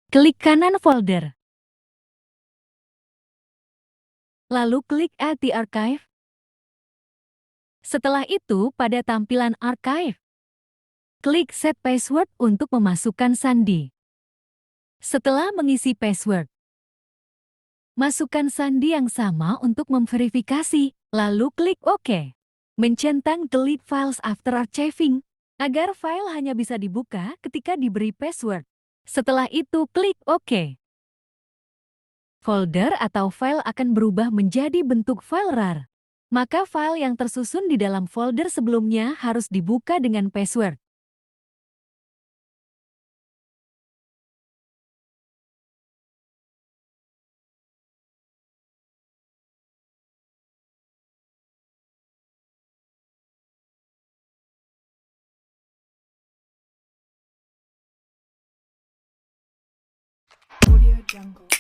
Klik kanan folder. Lalu klik Add the Archive. Setelah itu, pada tampilan Archive, klik Set Password untuk memasukkan sandi. Setelah mengisi password, masukkan sandi yang sama untuk memverifikasi, lalu klik OK. Mencentang Delete Files After Archiving, agar file hanya bisa dibuka ketika diberi password. Setelah itu klik OK. Folder atau file akan berubah menjadi bentuk file RAR. Maka file yang tersusun di dalam folder sebelumnya harus dibuka dengan password. Audio Jungle.